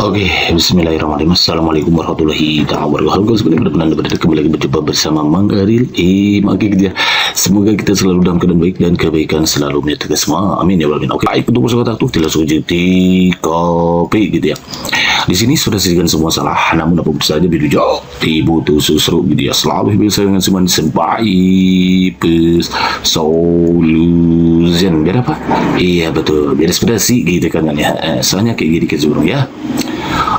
Oke, Bismillahirrahmanirrahim. Assalamualaikum warahmatullahi wabarakatuh. Sebenarnya benar-benar kembali lagi berjumpa bersama Mang Aril. Maka gitu ya. Semoga kita selalu dalam keadaan baik dan kebaikan selalu menyertai kita semua. Amin ya rabbal alamin. Oke, baik untuk masyarakat aktif tidak suka di kopi gitu ya. Di sini sudah disediakan semua salah, namun apapun saja video dibutuh susru gitu ya. Selalu bisa dengan semua sebaik solution. Biar apa? Iya betul, biar inspirasi gitu kan ya. Soalnya kayak gini sebelum ya.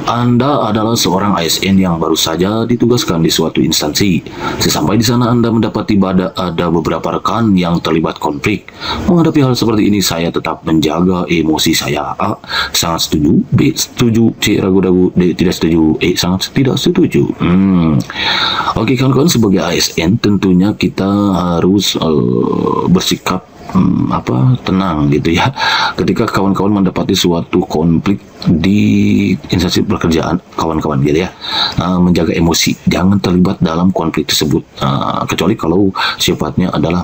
Anda adalah seorang ASN yang baru saja ditugaskan di suatu instansi. Sesampai di sana Anda mendapati ada beberapa rekan yang terlibat konflik. Menghadapi hal seperti ini saya tetap menjaga emosi saya. A. Sangat setuju. B. Setuju. C. Ragu-ragu. D. Tidak setuju. E. Sangat tidak setuju. Oke kawan-kawan, sebagai ASN tentunya kita harus bersikap tenang gitu ya ketika kawan-kawan mendapati suatu konflik di instansi pekerjaan kawan-kawan gitu ya. Menjaga emosi, jangan terlibat dalam konflik tersebut, kecuali kalau sifatnya adalah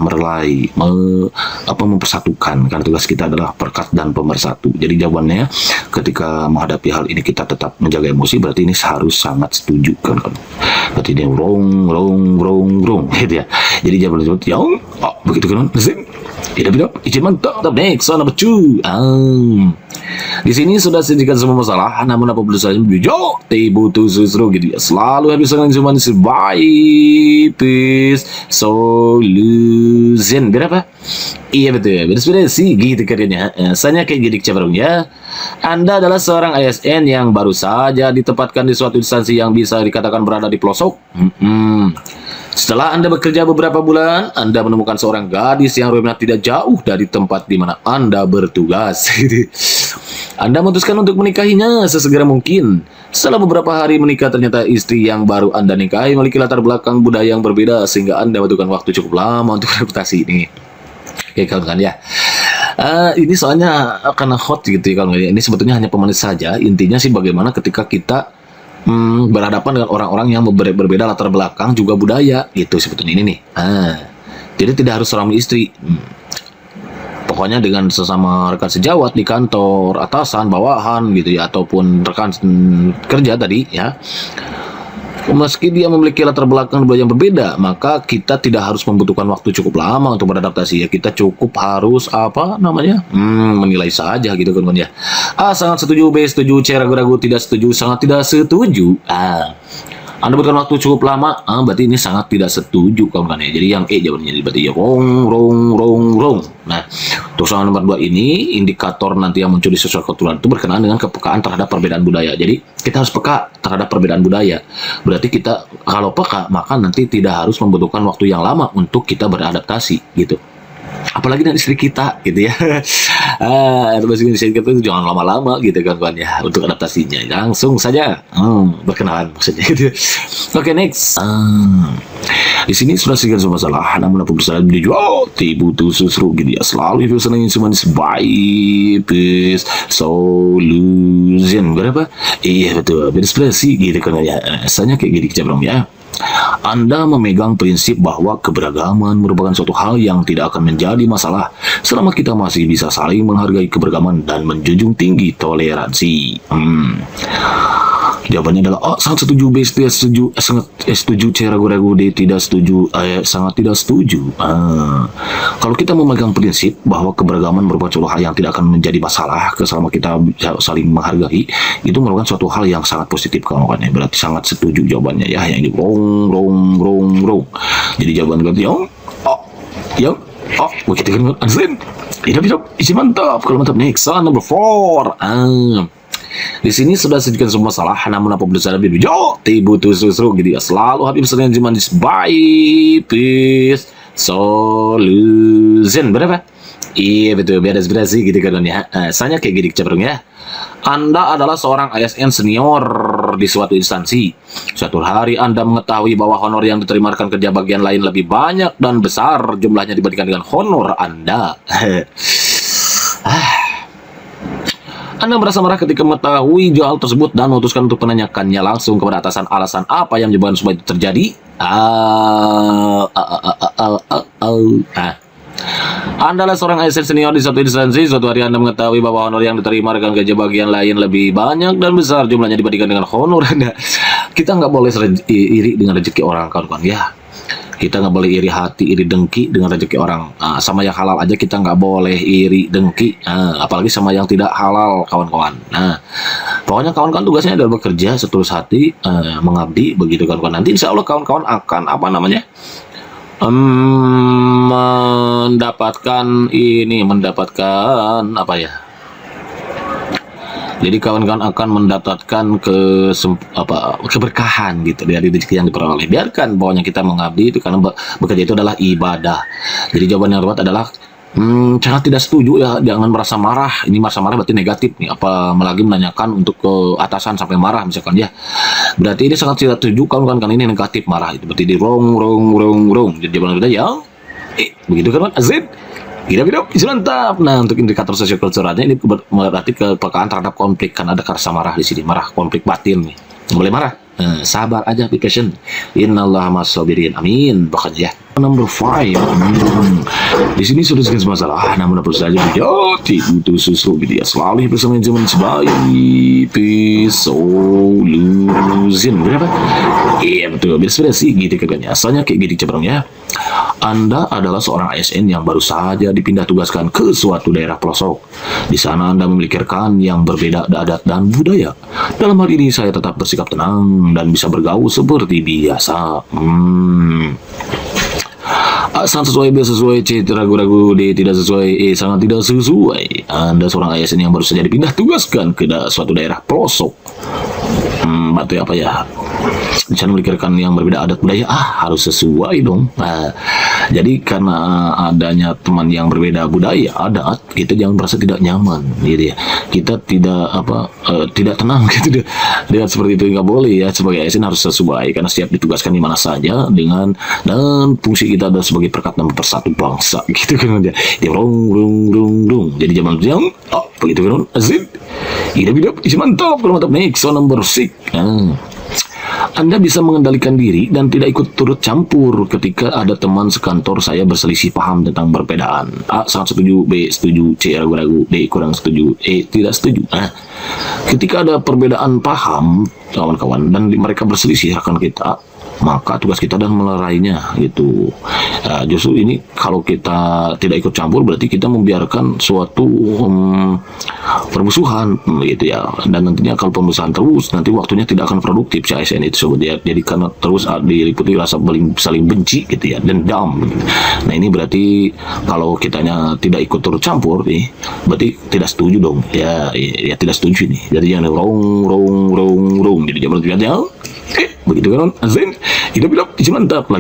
mempersatukan, karena tugas kita adalah perkat dan pemersatu. Jadi jawabannya ketika menghadapi hal ini kita tetap menjaga emosi, berarti ini harus sangat setuju kan. Berarti dia rong gitu ya. Jadi jawaban tersebut begitu kan. Tidak, izin mantap. Next, number 2. Di sini sudah sedikit semua masalah, namun apabila saya butuh susru gitu ya. Selalu habis dengan cuma sebaik solution. Berapa? Iya betul, inspirasi gitu karyanya. Saya kayak gini cenderung ya. Anda adalah seorang ASN yang baru saja ditempatkan di suatu instansi yang bisa dikatakan berada di pelosok. Setelah Anda bekerja beberapa bulan, Anda menemukan seorang gadis yang rumahnya tidak jauh dari tempat di mana Anda bertugas. Anda memutuskan untuk menikahinya sesegera mungkin. Setelah beberapa hari menikah, ternyata istri yang baru Anda nikahi memiliki latar belakang budaya yang berbeda, sehingga Anda membutuhkan waktu cukup lama untuk adaptasi ini. Oke kawan-kawan ya. Ini soalnya karena hot gitu ya kalau ini sebetulnya hanya pemanis saja. Intinya sih bagaimana ketika kita berhadapan dengan orang-orang yang berbeda latar belakang juga budaya gitu sebetulnya ini nih. Jadi tidak harus suami istri. Pokoknya dengan sesama rekan sejawat di kantor, atasan, bawahan gitu ya, ataupun rekan kerja tadi ya. Meski dia memiliki latar belakang budaya yang berbeda, maka kita tidak harus membutuhkan waktu cukup lama untuk beradaptasi ya. Kita cukup harus menilai saja gitu kan ya. A. Sangat setuju. B. Setuju. C. Ragu-ragu. Tidak setuju. Sangat tidak setuju. Anda butuhkan waktu cukup lama, berarti ini sangat tidak setuju kawan-kawan ya. Jadi yang E jawabannya, berarti ya rong. Nah, untuk soal nomor 2 ini, indikator nanti yang muncul di sesuai keturunan itu berkenaan dengan kepekaan terhadap perbedaan budaya. Jadi kita harus peka terhadap perbedaan budaya. Berarti kita kalau peka, maka nanti tidak harus membutuhkan waktu yang lama untuk kita beradaptasi gitu. Apalagi dengan istri kita gitu ya. Istri kita itu jangan lama-lama gitu kan ya untuk adaptasinya. Langsung saja berkenalan maksudnya gitu. Oke, next. Di sini sudah sekian semua masalah, namun apa bisa dijual butuh susru gitu ya. Selalu itu senangnya cuma sebaik solution. Berapa? Iya betul, inspirasi gitu kan ya. Rasanya kayak gini cenderung ya. Anda memegang prinsip bahwa keberagaman merupakan suatu hal yang tidak akan menjadi masalah selama kita masih bisa saling menghargai keberagaman dan menjunjung tinggi toleransi. Jawabannya adalah A. Sangat setuju. B. Tidak setuju. Sangat setuju. C. Ragu-ragu. D. Tidak setuju. Sangat tidak setuju. Kalau kita memegang prinsip bahwa keberagaman merupakan suatu hal yang tidak akan menjadi masalah selama kita saling menghargai, itu merupakan suatu hal yang sangat positif kawan-kawan. Berarti sangat setuju jawabannya ya. Yang ini rong. Jadi jawaban berarti begitu kan Anslin. Hidup. Isi mantap. Kalau mantap next number 4. Di sini sudah sedikit semua salah, namun apabila saya butuh susru gitu ya. Selalu habis dengan cuma baik solution. Berapa? Iya betul, biar inspirasi gitu kan ya. Saya kayak gini cenderung ya. Anda adalah seorang ASN senior di suatu instansi. Suatu hari Anda mengetahui bahwa honor yang diterima rekan kerja bagian lain lebih banyak dan besar jumlahnya dibandingkan dengan honor Anda. Anda merasa marah ketika mengetahui hal tersebut dan memutuskan untuk menanyakannya langsung kepada atasan alasan apa yang menyebabkan supaya itu terjadi. Anda adalah seorang ASN senior di suatu instansi. Suatu hari Anda mengetahui bahwa honor yang diterima rekan kerja bagian lain lebih banyak dan besar jumlahnya dibandingkan dengan honor Anda. Kita nggak boleh iri dengan rezeki orang, kawan-kawan ya. Kita nggak boleh iri hati, iri dengki dengan rezeki orang. Sama yang halal aja kita nggak boleh iri dengki, apalagi sama yang tidak halal, kawan-kawan. Pokoknya kawan-kawan tugasnya adalah bekerja setulus hati, mengabdi, begitu kawan-kawan. Nanti insya Allah kawan-kawan akan mendapatkan apa ya? Jadi kawan-kawan akan mendapatkan keberkahan gitu dari rezeki yang diperoleh. Biarkan pokoknya kita mengabdi itu karena bekerja itu adalah ibadah. Jadi jawaban yang tepat adalah sangat tidak setuju ya, jangan merasa marah. Ini merasa marah berarti negatif nih. Apalagi menanyakan untuk ke atasan sampai marah misalkan ya. Berarti ini sangat tidak setuju kawan-kawan, kan ini negatif marah itu. Berarti di wrong. Jadi jawaban kita ya begitu kan Azid. Hidup mantap. Nah, untuk indikator sosiokulturalnya ini berarti kepekaan terhadap konflik, kan ada rasa marah di sini, marah, konflik batin nih. Nggak boleh marah. Sabar aja, be patient. Innallaha ma'as-sabirin. Amin. Bahkan ya. Number 5. Di sini sudah sekian masalah. Namun apa saja menjadi butuh susu gitu ya. Selalu bersama zaman sebaik solution. Berapa? Iya betul. Biasa sih gitu kan ya. Asalnya kayak gitu cenderung ya. Anda adalah seorang ASN yang baru saja dipindah tugaskan ke suatu daerah pelosok. Di sana Anda memiliki rekan yang berbeda adat dan budaya. Dalam hal ini saya tetap bersikap tenang dan bisa bergaul seperti biasa. Sangat sesuai, B sesuai, C ragu-ragu, D tidak sesuai, E sangat tidak sesuai. Anda seorang ASN yang baru saja dipindah tugaskan ke suatu daerah pelosok. Batu apa ya? Bisa memiliki rekan yang berbeda adat budaya, harus sesuai dong. Jadi karena adanya teman yang berbeda budaya adat, kita jangan merasa tidak nyaman gitu ya. Kita tidak tenang gitu. Dengan seperti itu nggak boleh ya. Sebagai ASN harus sesuai karena siap ditugaskan di mana saja dan fungsi kita adalah sebagai perekat dan pemersatu bangsa gitu kan aja. Dia rong. Jadi zaman begitu kan Azid. Hidup mantap, next on number 6. Anda bisa mengendalikan diri dan tidak ikut turut campur ketika ada teman sekantor saya berselisih paham tentang perbedaan. A. Sangat setuju. B. Setuju. C. Ragu-ragu. D. Kurang setuju. E. Tidak setuju. Ketika ada perbedaan paham, kawan-kawan, dan mereka berselisih rekan kita, maka tugas kita adalah melerainya gitu. Justru ini kalau kita tidak ikut campur berarti kita membiarkan suatu permusuhan gitu ya. Dan nantinya kalau permusuhan terus, nanti waktunya tidak akan produktif si ASN itu sobat ya. Jadi karena terus diliputi rasa saling benci gitu ya, dendam gitu. Nah ini berarti kalau kitanya tidak ikut turut campur nih, berarti tidak setuju dong ya tidak setuju nih. Jadi jangan rong jadi jawaban ya begitu kan Azin. Hidup mantap.